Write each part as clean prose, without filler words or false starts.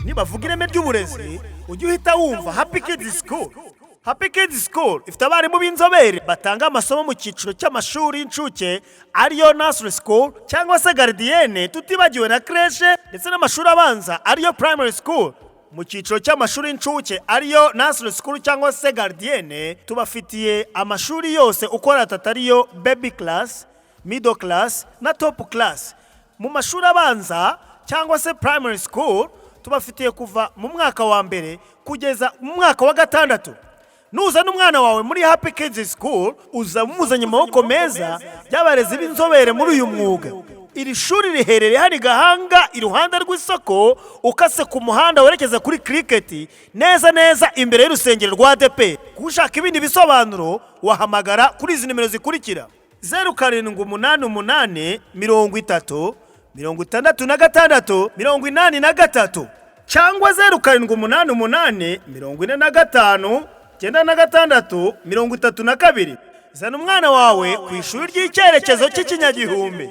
nibavuga ireme ry'uburezi ujye uhita wumva Happy Kids School. Happy Kids School ifite abarimu b'inzobere batanga amasomo mu cyiciro cy'amashuri y'incuke ariyo nursery school cyangwa se gardienne, tutibagiwe na creche ndetse n'amashuri abanza ariyo primary school. Mu cyiciro cy'amashuri y'incuke ariyo nursery school cyangwa se gardienne tubafitiye amashuri yose uko ariyo baby class, middle class na top class. Mu mashuri abanza cyangwa se primary school tubafitiye kuva mu mwaka wa mbere kugeza mu mwaka wa gatandatu. Nuzana umwana wawe muri Happy Kids School uza muzanye amaboko meza y'abarezi b'inzobere muri uyu mwuga. Iri shuri riherereye hari Gahanga iruhande rw'isoko ukase ku muhanda werekeza kuri cricket neza imbere y'urusengero rwa ADP. Kushaka ibindi bisobanuro wahamagara kuri izi nimero zikurikira: 0788 30 66 83 cyangwa 0788 45 96 32. Zana umwana wawe ku ishuri ry'icyerekezo cy'ikinyagihumbi.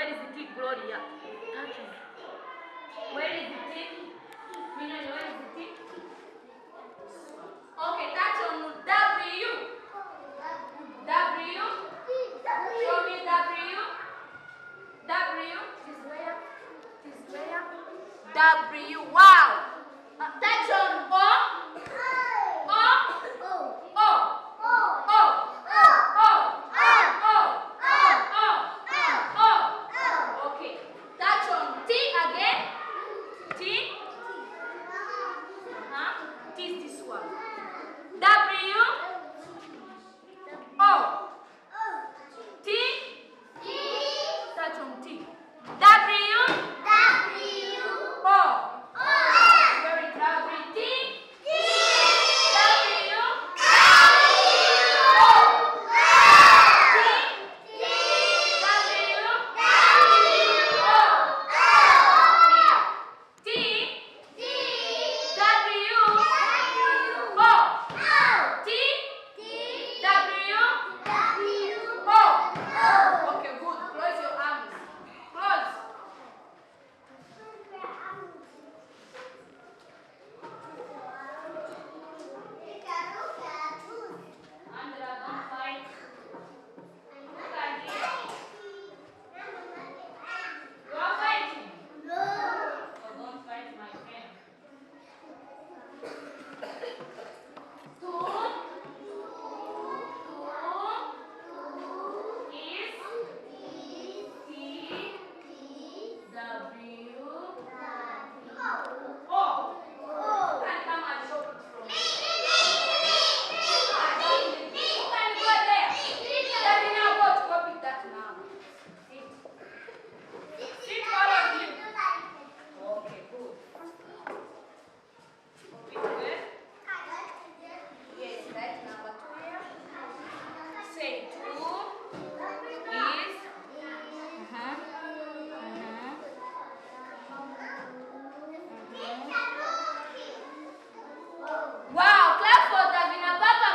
Where is the T, Gloria? Touch it. Where is the T? Minyanya, where is the T? Okay, touch on W. W. Show me W. W. This where? This where? W. Wow. Touch on O. O. O. O. O. O. O. Okay. Touch on T again. T. T is this one. W. O. T. Touch on T. W. O. Very lovely. T. W. O. T. W. O. T. W. O. T. W. O. Okay, good. Close your arms. Close. Andra, don't fight. Look at it. You are fighting. Oh, don't fight, my friend. Two. Is T W O. Can come and show it from me. You can go there. Let me now go to copy that now. Sit. Sit, all of you. Okay, good. Copy there. Yes, right, number 2 here. Say 2 is Wow, clap for Davina Papa.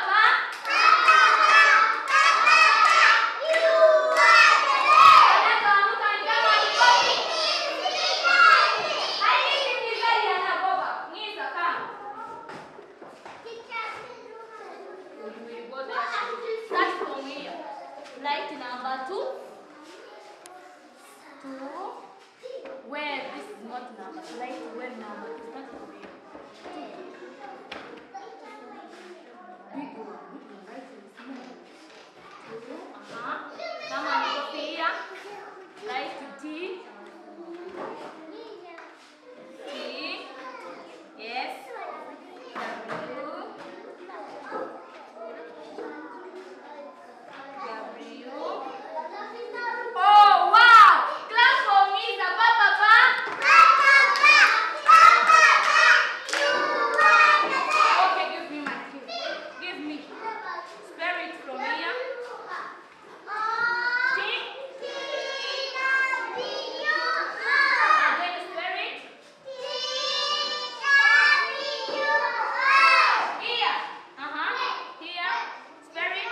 Start from here. Write number 2. 2. Where this is not number. Write where number. Start from here. 2. Big one. Write it small. 2. Come on, go here. Write T. T. Yes. W. Oh, wow! Clap for me, the Papa. Okay, give me my key. Give me. Spirit from here. T. Again, spirit. Here. Here. Spirit.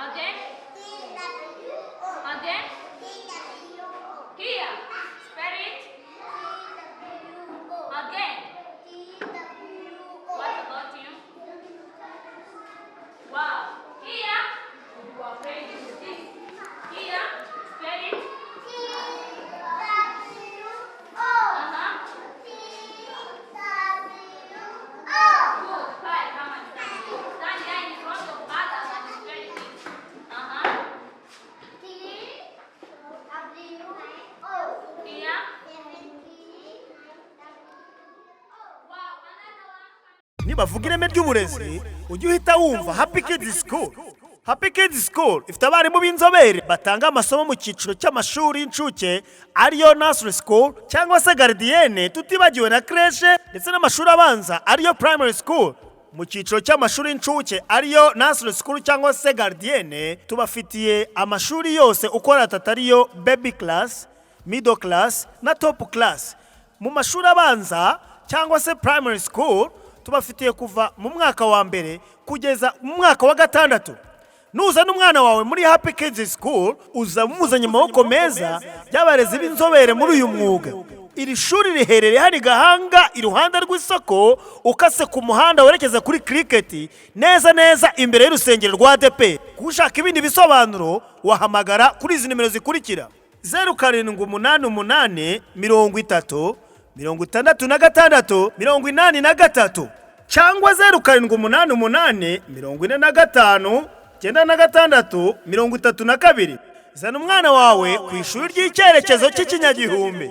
Again. Again. Here. Spirit. Again. What about you? Wow. Here. You are ready to this. Here. Spirit. Good. Fine. Come and stand. Stand there in front of others and spirit. Here. Wow. Another one. nibavuga ireme ry'uburezi ujye uhita wumva Happy Kids School. Happy Kids School ifite abarimu b'inzobere batanga amasomo mu cyiciro cy'amashuri y'incuke ariyo nursery school cyangwa se gardienne, tutibagiwe na creche ndetse n'amashuri abanza ariyo primary school. Mu cyiciro cy'amashuri y'incuke ariyo nursery school cyangwa se gardienne, tubafitiye amashuri yose uko ariyo baby class, middle class na top class. Mu mashuri abanza cyangwa se primary school tubafitiye kuva mu mwaka wa mbere kugeza mu mwaka wa gatandatu. nuzana umwana wawe muri Happy Kids School uza muzanye amaboko meza y'abarezi b'inzobere muri uyu mwuga. Iri shuri riherereye hari Gahanga iruhande rw'isoko ukase ku muhanda werekeza kuri Cricket neza neza imbere y'urusengero rwa ADEPR. Kushaka ibindi bisobanuro wahamagara kuri izi nimero zikurikira: 0788 30 66 83 cyangwa 0788 45 96 32. Zana umwana wawe ku ishuri ry'icyerekezo cy'ikinyagihumbi.